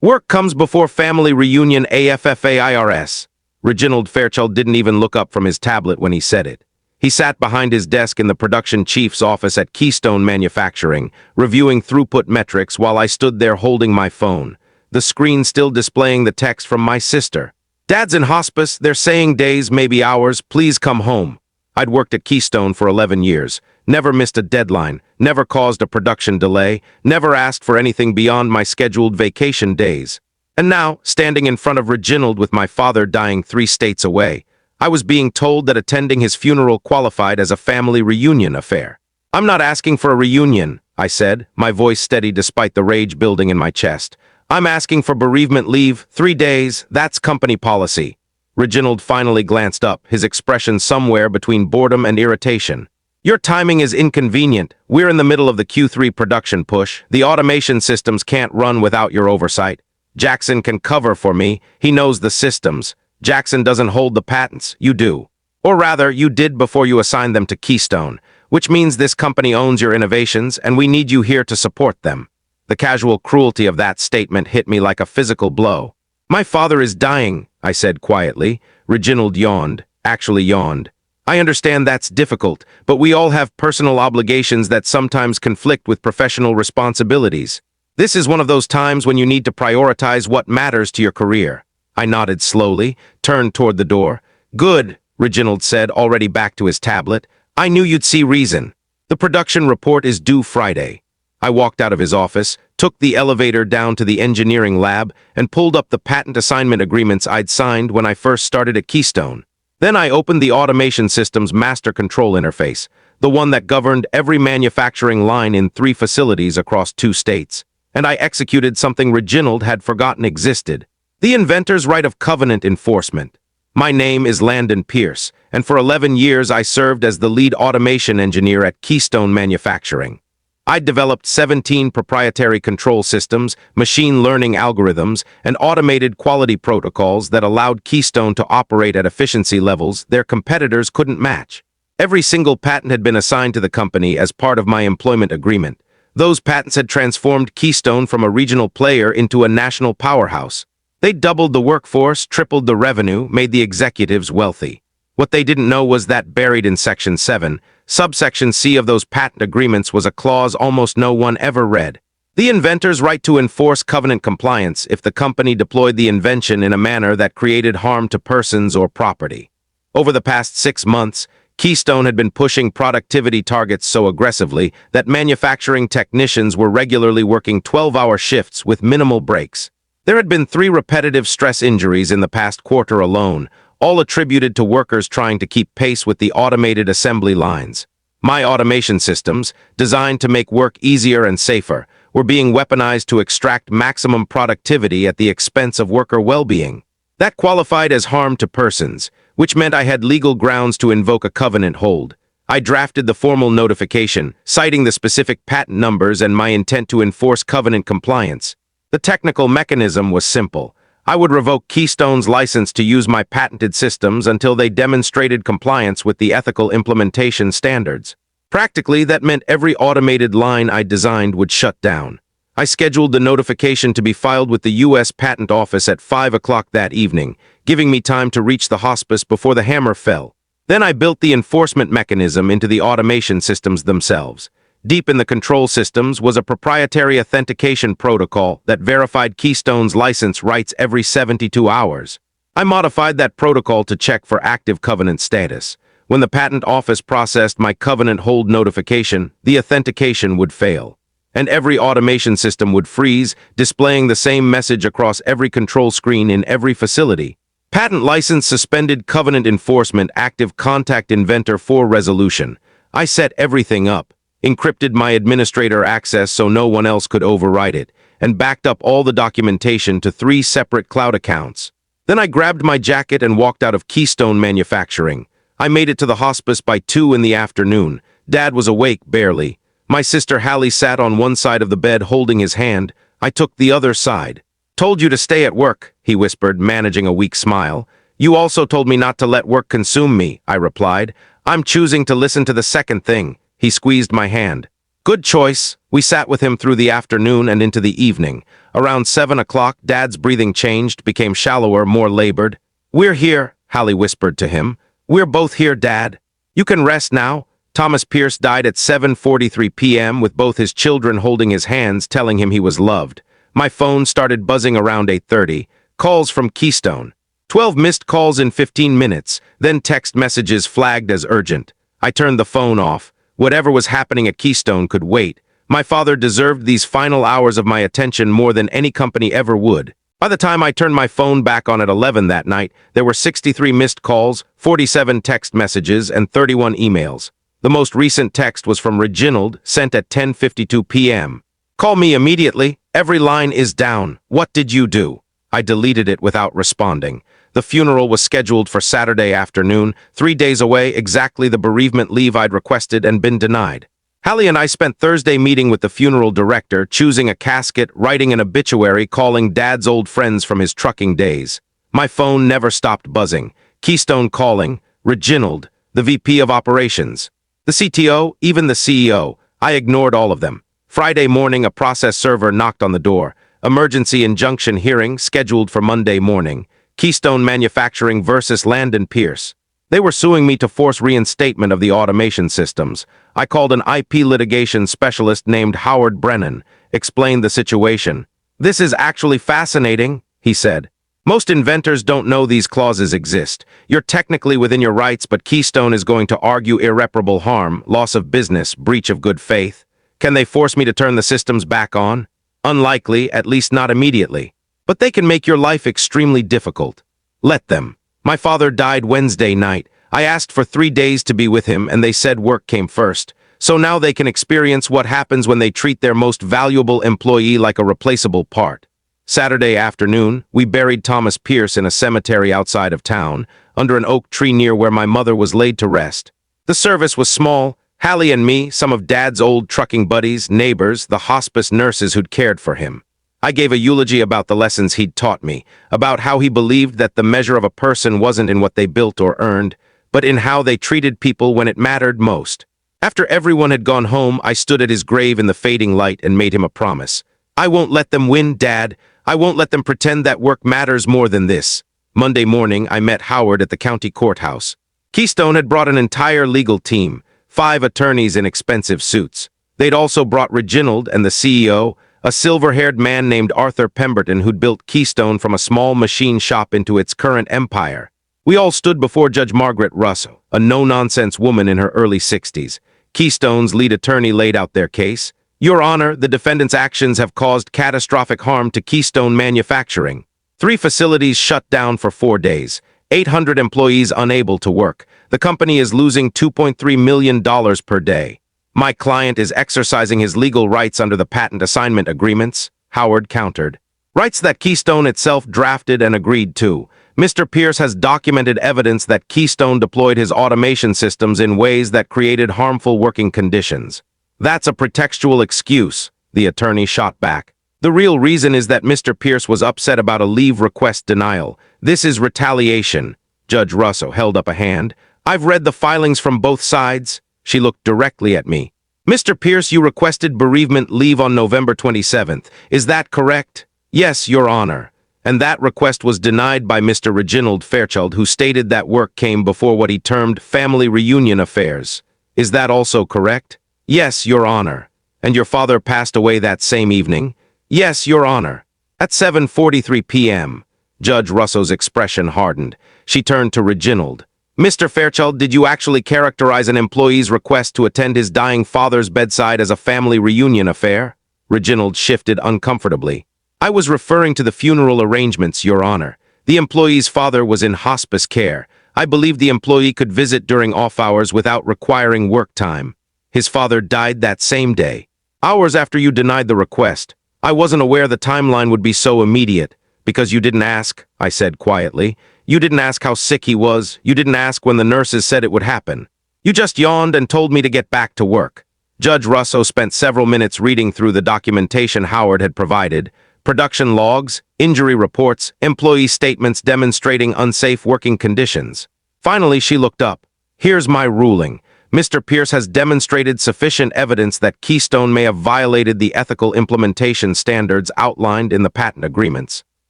Work comes before family reunion AFFAIRS. Reginald Fairchild didn't even look up from his tablet when he said it. He sat behind his desk in the production chief's office at Keystone Manufacturing, reviewing throughput metrics while I stood there holding my phone, the screen still displaying the text from my sister. "Dad's in hospice, they're saying days, maybe hours, please come home." I'd worked at Keystone for 11 years, never missed a deadline, never caused a production delay, never asked for anything beyond my scheduled vacation days. And now, standing in front of Reginald with my father dying 3 states away, I was being told that attending his funeral qualified as a family reunion affair. "I'm not asking for a reunion," I said, my voice steady despite the rage building in my chest. "I'm asking for bereavement leave, 3 days, that's company policy." Reginald finally glanced up, his expression somewhere between boredom and irritation. "Your timing is inconvenient. We're in the middle of the Q3 production push. The automation systems can't run without your oversight. Jackson can cover for me. He knows the systems. Jackson doesn't hold the patents, you do. Or rather, you did before you assigned them to Keystone, which means this company owns your innovations and we need you here to support them." The casual cruelty of that statement hit me like a physical blow. "My father is dying," I said quietly. Reginald yawned, actually yawned. "I understand that's difficult, but we all have personal obligations that sometimes conflict with professional responsibilities. This is one of those times when you need to prioritize what matters to your career." I nodded slowly, turned toward the door. "Good," Reginald said, already back to his tablet. "I knew you'd see reason. The production report is due Friday." I walked out of his office, took the elevator down to the engineering lab, and pulled up the patent assignment agreements I'd signed when I first started at Keystone. Then I opened the automation system's master control interface, the one that governed every manufacturing line in 3 facilities across 2 states. And I executed something Reginald had forgotten existed: the inventor's right of covenant enforcement. My name is Landon Pierce, and for 11 years I served as the lead automation engineer at Keystone Manufacturing. I'd developed 17 proprietary control systems, machine learning algorithms, and automated quality protocols that allowed Keystone to operate at efficiency levels their competitors couldn't match. Every single patent had been assigned to the company as part of my employment agreement. Those patents had transformed Keystone from a regional player into a national powerhouse. They doubled the workforce, tripled the revenue, made the executives wealthy. What they didn't know was that buried in Section 7, Subsection C of those patent agreements was a clause almost no one ever read. The inventor's right to enforce covenant compliance if the company deployed the invention in a manner that created harm to persons or property. Over the past 6 months, Keystone had been pushing productivity targets so aggressively that manufacturing technicians were regularly working 12-hour shifts with minimal breaks. There had been 3 repetitive stress injuries in the past quarter alone, all attributed to workers trying to keep pace with the automated assembly lines. My automation systems, designed to make work easier and safer, were being weaponized to extract maximum productivity at the expense of worker well-being. That qualified as harm to persons, which meant I had legal grounds to invoke a covenant hold. I drafted the formal notification, citing the specific patent numbers and my intent to enforce covenant compliance. The technical mechanism was simple. I would revoke Keystone's license to use my patented systems until they demonstrated compliance with the ethical implementation standards. Practically, that meant every automated line I designed would shut down. I scheduled the notification to be filed with the U.S. Patent Office at 5 o'clock that evening, giving me time to reach the hospice before the hammer fell. Then I built the enforcement mechanism into the automation systems themselves. Deep in the control systems was a proprietary authentication protocol that verified Keystone's license rights every 72 hours. I modified that protocol to check for active covenant status. When the patent office processed my covenant hold notification, the authentication would fail, and every automation system would freeze, displaying the same message across every control screen in every facility. Patent license suspended, covenant enforcement, active contact inventor for resolution. I set everything up, encrypted my administrator access so no one else could override it, and backed up all the documentation to 3 separate cloud accounts. Then I grabbed my jacket and walked out of Keystone Manufacturing. I made it to the hospice by 2 in the afternoon. Dad was awake, barely. My sister Hallie sat on one side of the bed holding his hand. I took the other side. "Told you to stay at work," he whispered, managing a weak smile. "You also told me not to let work consume me," I replied. "I'm choosing to listen to the second thing." He squeezed my hand. Good choice. We sat with him through the afternoon and into the evening. Around 7 o'clock, Dad's breathing changed, became shallower, more labored. "We're here," Hallie whispered to him. "We're both here, Dad. You can rest now." Thomas Pierce died at 7:43 p.m. with both his children holding his hands, telling him he was loved. My phone started buzzing around 8:30. Calls from Keystone. 12 missed calls in 15 minutes, then text messages flagged as urgent. I turned the phone off. Whatever was happening at Keystone could wait. My father deserved these final hours of my attention more than any company ever would. By the time I turned my phone back on at 11 that night, there were 63 missed calls, 47 text messages, and 31 emails. The most recent text was from Reginald, sent at 10:52 p.m. "Call me immediately. Every line is down. What did you do?" I deleted it without responding. The funeral was scheduled for Saturday afternoon, 3 days away, exactly the bereavement leave I'd requested and been denied. Hallie and I spent Thursday meeting with the funeral director, choosing a casket, writing an obituary, calling Dad's old friends from his trucking days. My phone never stopped buzzing. Keystone calling, Reginald, the VP of Operations, the CTO, even the CEO. I ignored all of them. Friday morning, a process server knocked on the door. Emergency injunction hearing scheduled for Monday morning. Keystone Manufacturing versus Landon Pierce. They were suing me to force reinstatement of the automation systems. I called an IP litigation specialist named Howard Brennan, explained the situation. "This is actually fascinating," he said. "Most inventors don't know these clauses exist. You're technically within your rights, but Keystone is going to argue irreparable harm, loss of business, breach of good faith. Can they force me to turn the systems back on? Unlikely, at least not immediately. But they can make your life extremely difficult. Let them. My father died Wednesday night. I asked for 3 days to be with him, and they said work came first. So now they can experience what happens when they treat their most valuable employee like a replaceable part." Saturday afternoon, we buried Thomas Pierce in a cemetery outside of town, under an oak tree near where my mother was laid to rest. The service was small. Hallie and me, some of Dad's old trucking buddies, neighbors, the hospice nurses who'd cared for him. I gave a eulogy about the lessons he'd taught me, about how he believed that the measure of a person wasn't in what they built or earned, but in how they treated people when it mattered most. After everyone had gone home, I stood at his grave in the fading light and made him a promise. "I won't let them win, Dad. I won't let them pretend that work matters more than this." Monday morning, I met Howard at the county courthouse. Keystone had brought an entire legal team, 5 attorneys in expensive suits. They'd also brought Reginald and the CEO, a silver-haired man named Arthur Pemberton who'd built Keystone from a small machine shop into its current empire. We all stood before Judge Margaret Russell, a no-nonsense woman in her early 60s. Keystone's lead attorney laid out their case. "Your Honor, the defendant's actions have caused catastrophic harm to Keystone Manufacturing. 3 facilities shut down for 4 days. 800 employees unable to work. The company is losing $2.3 million per day. My client is exercising his legal rights under the patent assignment agreements," Howard countered. "Rights that Keystone itself drafted and agreed to. Mr. Pierce has documented evidence that Keystone deployed his automation systems in ways that created harmful working conditions. That's a pretextual excuse," the attorney shot back. "The real reason is that Mr. Pierce was upset about a leave request denial. This is retaliation." Judge Russo held up a hand. "I've read the filings from both sides." She looked directly at me. "Mr. Pierce, you requested bereavement leave on November 27th. Is that correct?" "Yes, Your Honor." "And that request was denied by Mr. Reginald Fairchild, who stated that work came before what he termed family reunion affairs. Is that also correct?" "Yes, Your Honor." "And your father passed away that same evening?" "Yes, Your Honor." At 7:43 p.m., Judge Russo's expression hardened. She turned to Reginald. "Mr. Fairchild, did you actually characterize an employee's request to attend his dying father's bedside as a family reunion affair?" Reginald shifted uncomfortably. "I was referring to the funeral arrangements, Your Honor. The employee's father was in hospice care. I believe the employee could visit during off hours without requiring work time. His father died that same day, hours after you denied the request. I wasn't aware the timeline would be so immediate. Because you didn't ask," I said quietly. "You didn't ask how sick he was. You didn't ask when the nurses said it would happen. You just yawned and told me to get back to work." Judge Russo spent several minutes reading through the documentation Howard had provided: production logs, injury reports, employee statements demonstrating unsafe working conditions. Finally, she looked up. "Here's my ruling. Mr. Pierce has demonstrated sufficient evidence that Keystone may have violated the ethical implementation standards outlined in the patent agreements.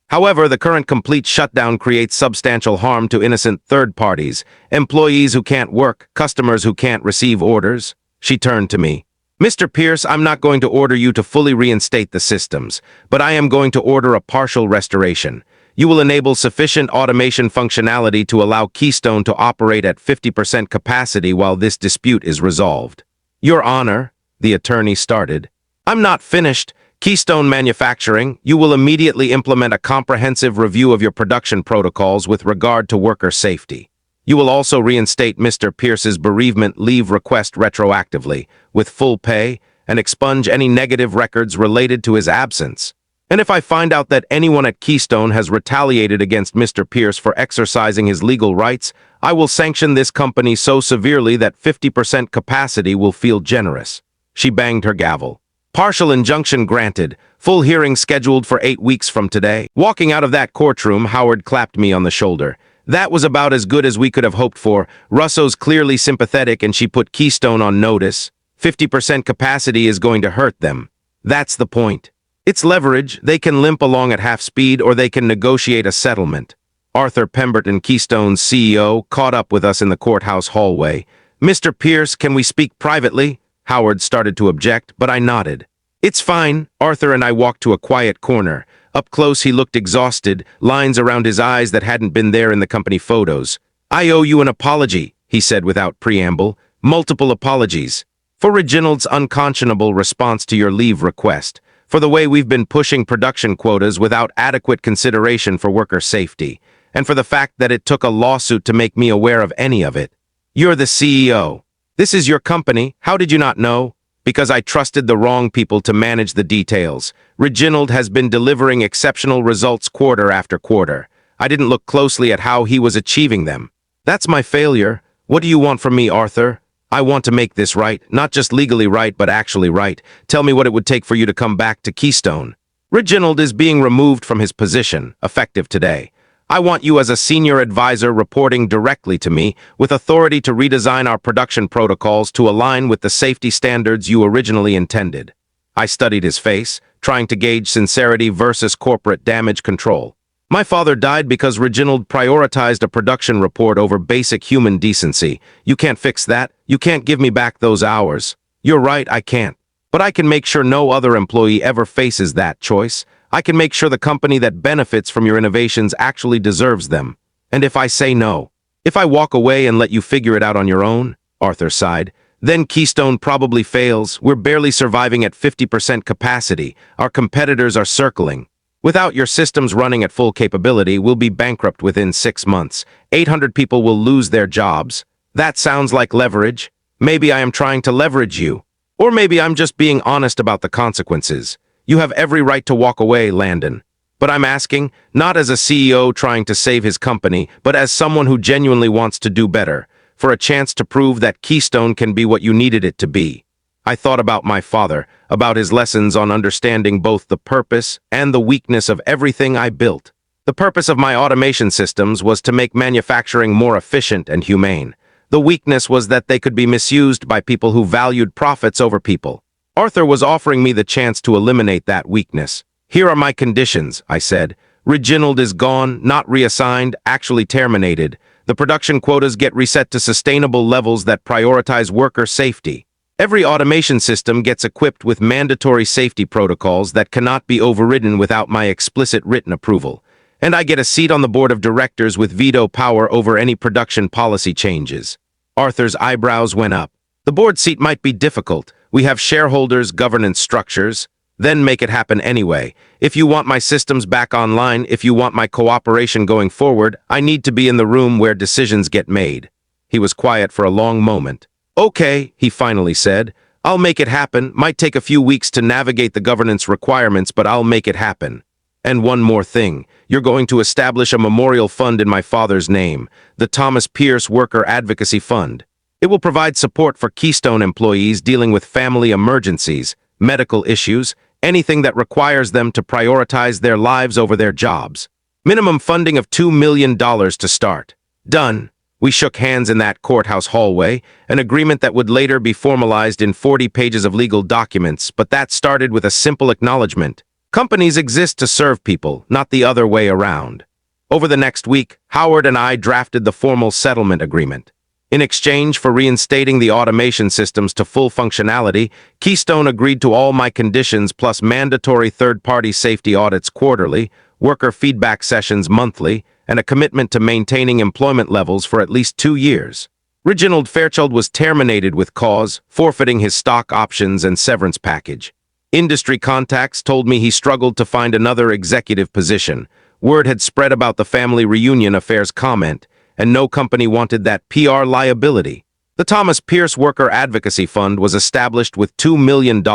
However, the current complete shutdown creates substantial harm to innocent third parties, employees who can't work, customers who can't receive orders. She turned to me. Mr. Pierce, I'm not going to order you to fully reinstate the systems, but I am going to order a partial restoration. You will enable sufficient automation functionality to allow Keystone to operate at 50% capacity while this dispute is resolved. Your Honor, the attorney started. I'm not finished. Keystone Manufacturing, you will immediately implement a comprehensive review of your production protocols with regard to worker safety. You will also reinstate Mr. Pierce's bereavement leave request retroactively, with full pay, and expunge any negative records related to his absence. And if I find out that anyone at Keystone has retaliated against Mr. Pierce for exercising his legal rights, I will sanction this company so severely that 50% capacity will feel generous. She banged her gavel. Partial injunction granted, full hearing scheduled for 8 weeks from today. Walking out of that courtroom, Howard clapped me on the shoulder. That was about as good as we could have hoped for. Russo's clearly sympathetic and she put Keystone on notice. 50% capacity is going to hurt them. That's the point. It's leverage. They can limp along at half speed or they can negotiate a settlement. Arthur Pemberton, Keystone's CEO, caught up with us in the courthouse hallway. Mr. Pierce, can we speak privately? Howard started to object, but I nodded. It's fine. Arthur and I walked to a quiet corner. Up close, he looked exhausted, lines around his eyes that hadn't been there in the company photos. I owe you an apology, he said without preamble. Multiple apologies. For Reginald's unconscionable response to your leave request. For the way we've been pushing production quotas without adequate consideration for worker safety. And for the fact that it took a lawsuit to make me aware of any of it. You're the CEO. This is your company. How did you not know? Because I trusted the wrong people to manage the details. Reginald has been delivering exceptional results quarter after quarter. I didn't look closely at how he was achieving them. That's my failure. What do you want from me, Arthur? I want to make this right, not just legally right, but actually right. Tell me what it would take for you to come back to Keystone. Reginald is being removed from his position, effective today. I want you as a senior advisor reporting directly to me with authority to redesign our production protocols to align with the safety standards you originally intended. I studied his face, trying to gauge sincerity versus corporate damage control. My father died because Reginald prioritized a production report over basic human decency. You can't fix that. You can't give me back those hours. You're right, I can't. But I can make sure no other employee ever faces that choice. I can make sure the company that benefits from your innovations actually deserves them. And if I say no, if I walk away and let you figure it out on your own, Arthur sighed, then Keystone probably fails. We're barely surviving at 50% capacity. Our competitors are circling. Without your systems running at full capability, we'll be bankrupt within 6 months. 800 people will lose their jobs. That sounds like leverage. Maybe I am trying to leverage you. Or maybe I'm just being honest about the consequences. You have every right to walk away, Landon. But I'm asking, not as a CEO trying to save his company, but as someone who genuinely wants to do better, for a chance to prove that Keystone can be what you needed it to be. I thought about my father, about his lessons on understanding both the purpose and the weakness of everything I built. The purpose of my automation systems was to make manufacturing more efficient and humane. The weakness was that they could be misused by people who valued profits over people. Arthur was offering me the chance to eliminate that weakness. Here are my conditions, I said. Reginald is gone, not reassigned, actually terminated. The production quotas get reset to sustainable levels that prioritize worker safety. Every automation system gets equipped with mandatory safety protocols that cannot be overridden without my explicit written approval. And I get a seat on the board of directors with veto power over any production policy changes. Arthur's eyebrows went up. The board seat might be difficult. We have shareholders, governance structures. Then make it happen anyway. If you want my systems back online, if you want my cooperation going forward, I need to be in the room where decisions get made. He was quiet for a long moment. Okay, he finally said. I'll make it happen. Might take a few weeks to navigate the governance requirements, but I'll make it happen. And one more thing. You're going to establish a memorial fund in my father's name, the Thomas Pierce Worker Advocacy Fund. It will provide support for Keystone employees dealing with family emergencies, medical issues, anything that requires them to prioritize their lives over their jobs. Minimum funding of $2 million to start. Done. We shook hands in that courthouse hallway, an agreement that would later be formalized in 40 pages of legal documents, but that started with a simple acknowledgement. Companies exist to serve people, not the other way around. Over the next week, Howard and I drafted the formal settlement agreement. In exchange for reinstating the automation systems to full functionality, Keystone agreed to all my conditions plus mandatory third-party safety audits quarterly, worker feedback sessions monthly, and a commitment to maintaining employment levels for at least 2 years. Reginald Fairchild was terminated with cause, forfeiting his stock options and severance package. Industry contacts told me he struggled to find another executive position. Word had spread about the family reunion affairs comment, and no company wanted that PR liability. The Thomas Pierce Worker Advocacy Fund was established with $2 million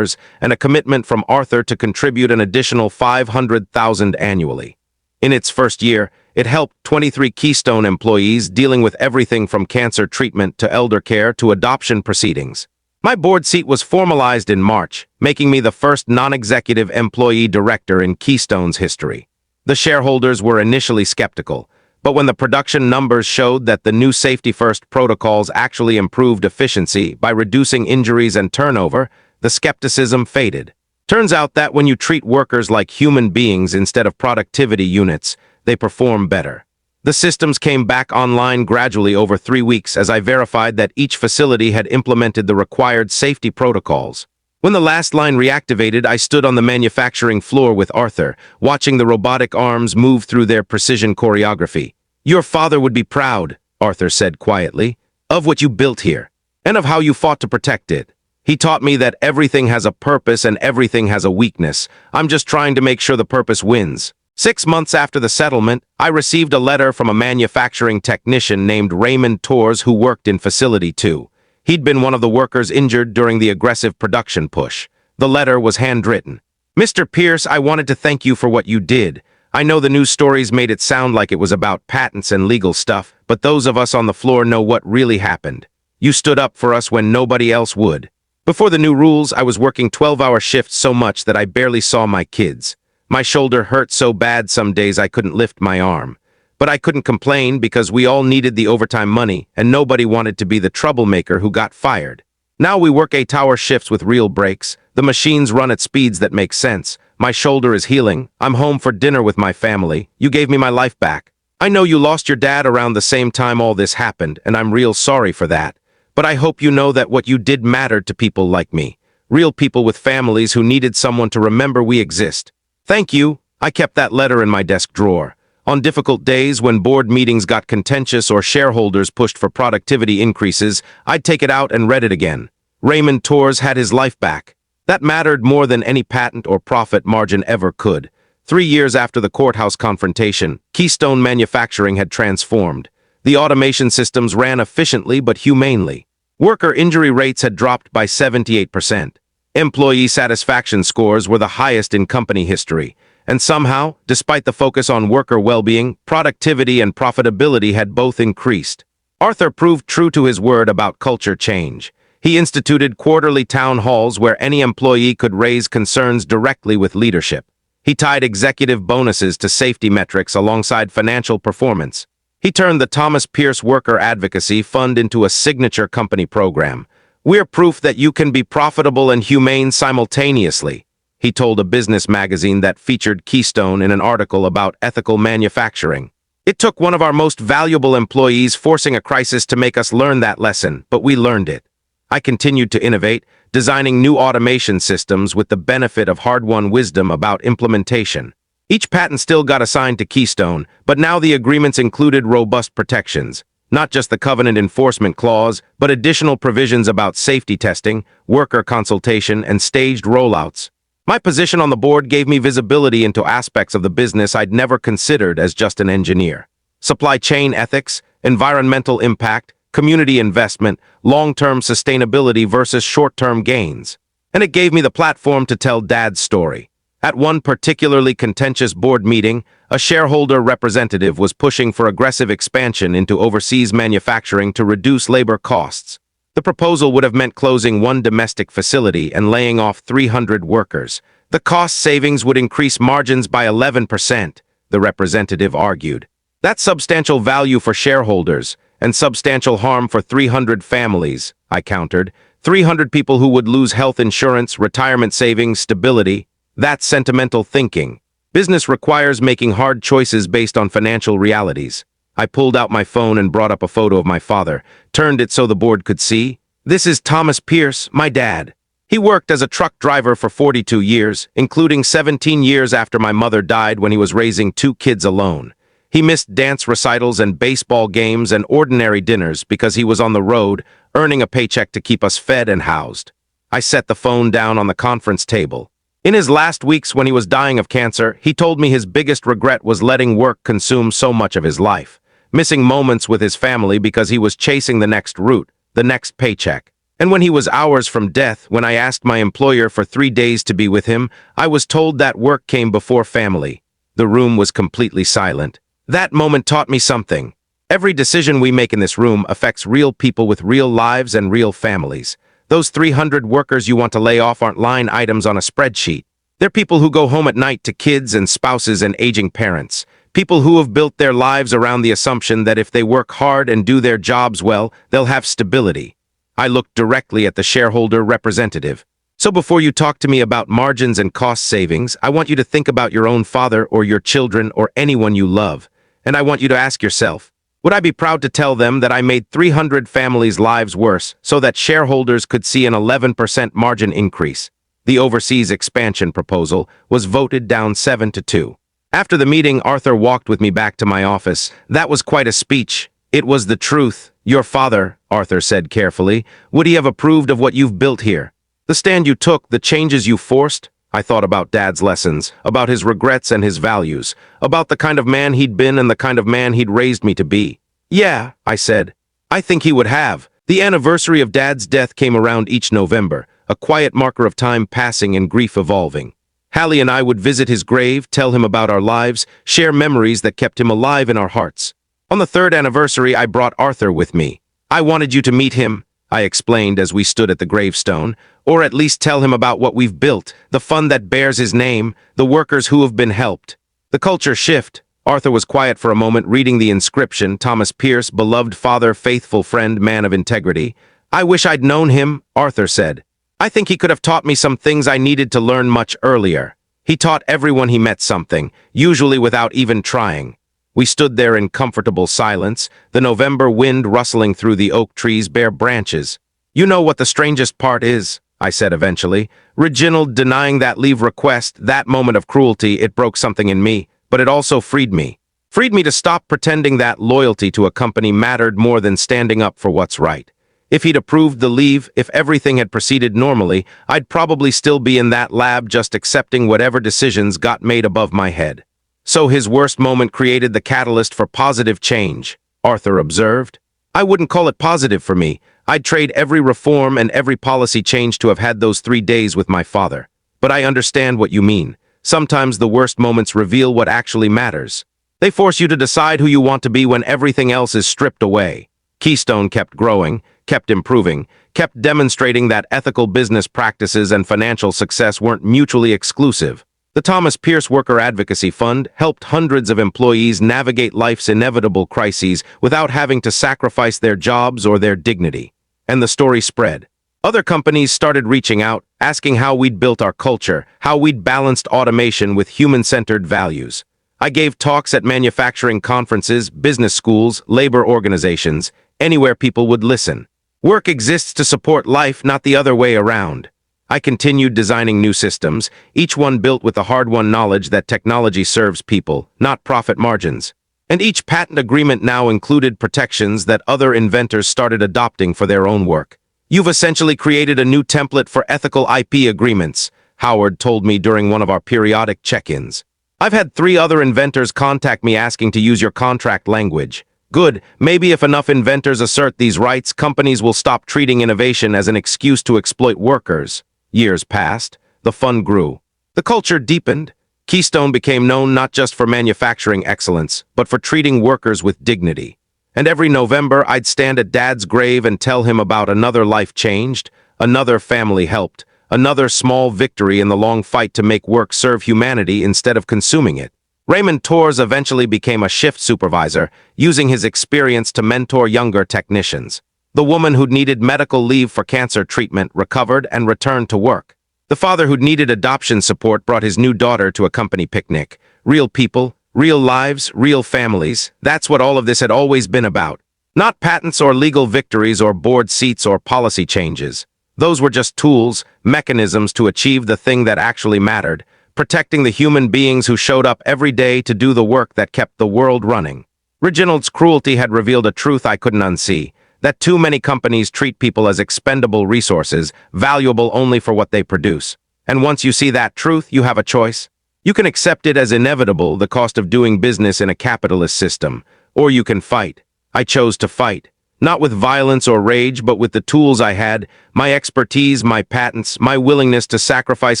and a commitment from Arthur to contribute an additional $500,000 annually. In its first year, it helped 23 Keystone employees dealing with everything from cancer treatment to elder care to adoption proceedings. My board seat was formalized in March, making me the first non-executive employee director in Keystone's history. The shareholders were initially skeptical, but when the production numbers showed that the new safety-first protocols actually improved efficiency by reducing injuries and turnover, the skepticism faded. Turns out that when you treat workers like human beings instead of productivity units, they perform better. The systems came back online gradually over 3 weeks as I verified that each facility had implemented the required safety protocols. When the last line reactivated, I stood on the manufacturing floor with Arthur, watching the robotic arms move through their precision choreography. "Your father would be proud," Arthur said quietly, "of what you built here, and of how you fought to protect it. He taught me that everything has a purpose and everything has a weakness. I'm just trying to make sure the purpose wins." 6 months after the settlement, I received a letter from a manufacturing technician named Raymond Torres who worked in Facility 2. He'd been one of the workers injured during the aggressive production push. The letter was handwritten. "Mr. Pierce, I wanted to thank you for what you did. I know the news stories made it sound like it was about patents and legal stuff, but those of us on the floor know what really happened. You stood up for us when nobody else would. Before the new rules, I was working 12-hour shifts so much that I barely saw my kids. My shoulder hurt so bad some days I couldn't lift my arm. But I couldn't complain because we all needed the overtime money and nobody wanted to be the troublemaker who got fired. Now we work 8-hour shifts with real breaks. The machines run at speeds that make sense. My shoulder is healing. I'm home for dinner with my family. You gave me my life back. I know you lost your dad around the same time all this happened, and I'm real sorry for that. But I hope you know that what you did mattered to people like me. Real people with families who needed someone to remember we exist. Thank you." I kept that letter in my desk drawer. On difficult days when board meetings got contentious or shareholders pushed for productivity increases, I'd take it out and read it again. Raymond Torres had his life back. That mattered more than any patent or profit margin ever could. 3 years after the courthouse confrontation, Keystone Manufacturing had transformed. The automation systems ran efficiently but humanely. Worker injury rates had dropped by 78%. Employee satisfaction scores were the highest in company history. And somehow, despite the focus on worker well-being, productivity and profitability had both increased. Arthur proved true to his word about culture change. He instituted quarterly town halls where any employee could raise concerns directly with leadership. He tied executive bonuses to safety metrics alongside financial performance. He turned the Thomas Pierce Worker Advocacy Fund into a signature company program. "We're proof that you can be profitable and humane simultaneously," he told a business magazine that featured Keystone in an article about ethical manufacturing. It took one of our most valuable employees forcing a crisis to make us learn that lesson, but we learned it. I continued to innovate, designing new automation systems with the benefit of hard-won wisdom about implementation. Each patent still got assigned to Keystone, but now the agreements included robust protections. Not just the covenant enforcement clause, but additional provisions about safety testing, worker consultation, and staged rollouts. My position on the board gave me visibility into aspects of the business I'd never considered as just an engineer. Supply chain ethics, environmental impact, community investment, long-term sustainability versus short-term gains. And it gave me the platform to tell Dad's story. At one particularly contentious board meeting, a shareholder representative was pushing for aggressive expansion into overseas manufacturing to reduce labor costs. The proposal would have meant closing one domestic facility and laying off 300 workers. The cost savings would increase margins by 11%, the representative argued. That's substantial value for shareholders, and substantial harm for 300 families, I countered. 300 people who would lose health insurance, retirement savings, stability. That's sentimental thinking. Business requires making hard choices based on financial realities. I pulled out my phone and brought up a photo of my father, turned it so the board could see. This is Thomas Pierce, my dad. He worked as a truck driver for 42 years, including 17 years after my mother died when he was raising 2 kids alone. He missed dance recitals and baseball games and ordinary dinners because he was on the road, earning a paycheck to keep us fed and housed. I set the phone down on the conference table. In his last weeks when he was dying of cancer, he told me his biggest regret was letting work consume so much of his life, missing moments with his family because he was chasing the next route, the next paycheck. And when he was hours from death, when I asked my employer for 3 days to be with him, I was told that work came before family. The room was completely silent. That moment taught me something. Every decision we make in this room affects real people with real lives and real families. Those 300 workers you want to lay off aren't line items on a spreadsheet. They're people who go home at night to kids and spouses and aging parents. People who have built their lives around the assumption that if they work hard and do their jobs well, they'll have stability. I looked directly at the shareholder representative. So before you talk to me about margins and cost savings, I want you to think about your own father or your children or anyone you love. And I want you to ask yourself, would I be proud to tell them that I made 300 families' lives worse so that shareholders could see an 11% margin increase? The overseas expansion proposal was voted down 7-2. After the meeting, Arthur walked with me back to my office. That was quite a speech. It was the truth. Your father, Arthur said carefully, would he have approved of what you've built here? The stand you took, the changes you forced? I thought about Dad's lessons, about his regrets and his values, about the kind of man he'd been and the kind of man he'd raised me to be. Yeah, I said. I think he would have. The anniversary of Dad's death came around each November, a quiet marker of time passing and grief evolving. Hallie and I would visit his grave, tell him about our lives, share memories that kept him alive in our hearts. On the 3rd anniversary, I brought Arthur with me. I wanted you to meet him, I explained as we stood at the gravestone, or at least tell him about what we've built, the fund that bears his name, the workers who have been helped. The culture shift. Arthur was quiet for a moment, reading the inscription, Thomas Pierce, beloved father, faithful friend, man of integrity. I wish I'd known him, Arthur said. I think he could have taught me some things I needed to learn much earlier. He taught everyone he met something, usually without even trying. We stood there in comfortable silence, the November wind rustling through the oak trees' bare branches. You know what the strangest part is, I said eventually. Reginald denying that leave request, that moment of cruelty, it broke something in me, but it also freed me. Freed me to stop pretending that loyalty to a company mattered more than standing up for what's right. If he'd approved the leave, if everything had proceeded normally, I'd probably still be in that lab just accepting whatever decisions got made above my head. So his worst moment created the catalyst for positive change, Arthur observed. I wouldn't call it positive for me. I'd trade every reform and every policy change to have had those 3 days with my father. But I understand what you mean. Sometimes the worst moments reveal what actually matters. They force you to decide who you want to be when everything else is stripped away. Keystone kept growing, kept improving, kept demonstrating that ethical business practices and financial success weren't mutually exclusive. The Thomas Pierce Worker Advocacy Fund helped hundreds of employees navigate life's inevitable crises without having to sacrifice their jobs or their dignity. And the story spread. Other companies started reaching out, asking how we'd built our culture, how we'd balanced automation with human-centered values. I gave talks at manufacturing conferences, business schools, labor organizations, anywhere people would listen. Work exists to support life, not the other way around. I continued designing new systems, each one built with the hard-won knowledge that technology serves people, not profit margins. And each patent agreement now included protections that other inventors started adopting for their own work. You've essentially created a new template for ethical IP agreements, Howard told me during one of our periodic check-ins. I've had 3 other inventors contact me asking to use your contract language. Good, maybe if enough inventors assert these rights, companies will stop treating innovation as an excuse to exploit workers. Years passed, the fund grew. The culture deepened. Keystone became known not just for manufacturing excellence, but for treating workers with dignity. And every November, I'd stand at Dad's grave and tell him about another life changed, another family helped, another small victory in the long fight to make work serve humanity instead of consuming it. Raymond Torres eventually became a shift supervisor, using his experience to mentor younger technicians. The woman who'd needed medical leave for cancer treatment recovered and returned to work. The father who'd needed adoption support brought his new daughter to a company picnic. Real people, real lives, real families. That's what all of this had always been about. Not patents or legal victories or board seats or policy changes. Those were just tools, mechanisms to achieve the thing that actually mattered, protecting the human beings who showed up every day to do the work that kept the world running. Reginald's cruelty had revealed a truth I couldn't unsee, that too many companies treat people as expendable resources, valuable only for what they produce. And once you see that truth, you have a choice. You can accept it as inevitable, the cost of doing business in a capitalist system, or you can fight. I chose to fight. Not with violence or rage, but with the tools I had, my expertise, my patents, my willingness to sacrifice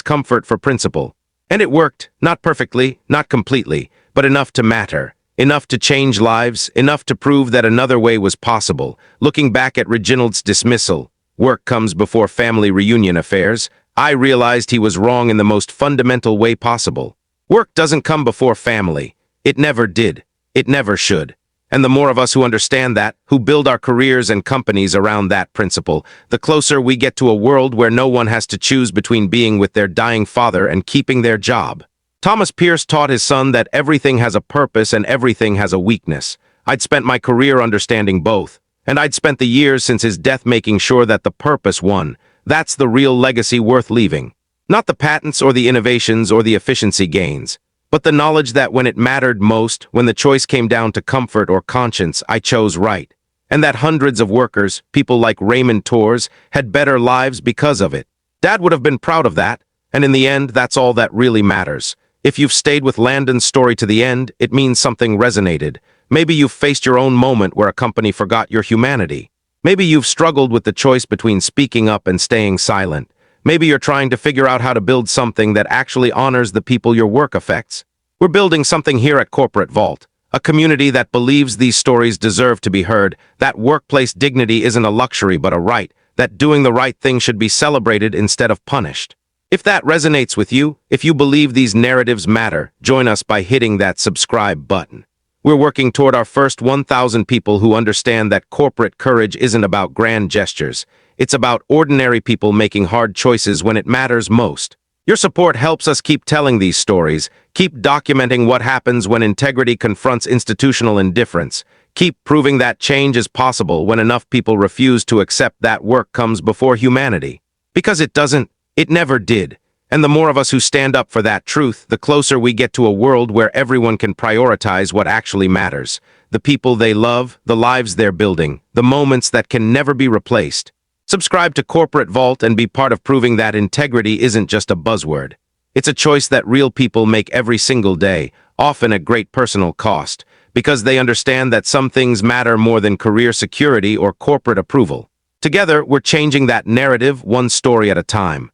comfort for principle. And it worked, not perfectly, not completely, but enough to matter. Enough to change lives, enough to prove that another way was possible. Looking back at Reginald's dismissal, work comes before family reunion affairs, I realized he was wrong in the most fundamental way possible. Work doesn't come before family. It never did. It never should. And the more of us who understand that, who build our careers and companies around that principle, the closer we get to a world where no one has to choose between being with their dying father and keeping their job. Thomas Pierce taught his son that everything has a purpose and everything has a weakness. I'd spent my career understanding both, and I'd spent the years since his death making sure that the purpose won. That's the real legacy worth leaving. Not the patents or the innovations or the efficiency gains, but the knowledge that when it mattered most, when the choice came down to comfort or conscience, I chose right. And that hundreds of workers, people like Raymond Torres, had better lives because of it. Dad would have been proud of that, and in the end, that's all that really matters. If you've stayed with Landon's story to the end, it means something resonated. Maybe you've faced your own moment where a company forgot your humanity. Maybe you've struggled with the choice between speaking up and staying silent. Maybe you're trying to figure out how to build something that actually honors the people your work affects. We're building something here at Corporate Vault, a community that believes these stories deserve to be heard, that workplace dignity isn't a luxury but a right, that doing the right thing should be celebrated instead of punished. If that resonates with you, if you believe these narratives matter, join us by hitting that subscribe button. We're working toward our first 1,000 people who understand that corporate courage isn't about grand gestures. It's about ordinary people making hard choices when it matters most. Your support helps us keep telling these stories, keep documenting what happens when integrity confronts institutional indifference, keep proving that change is possible when enough people refuse to accept that work comes before humanity. Because it doesn't. It never did. And the more of us who stand up for that truth, the closer we get to a world where everyone can prioritize what actually matters. The people they love, the lives they're building, the moments that can never be replaced. Subscribe to Corporate Vault and be part of proving that integrity isn't just a buzzword. It's a choice that real people make every single day, often at great personal cost, because they understand that some things matter more than career security or corporate approval. Together, we're changing that narrative one story at a time.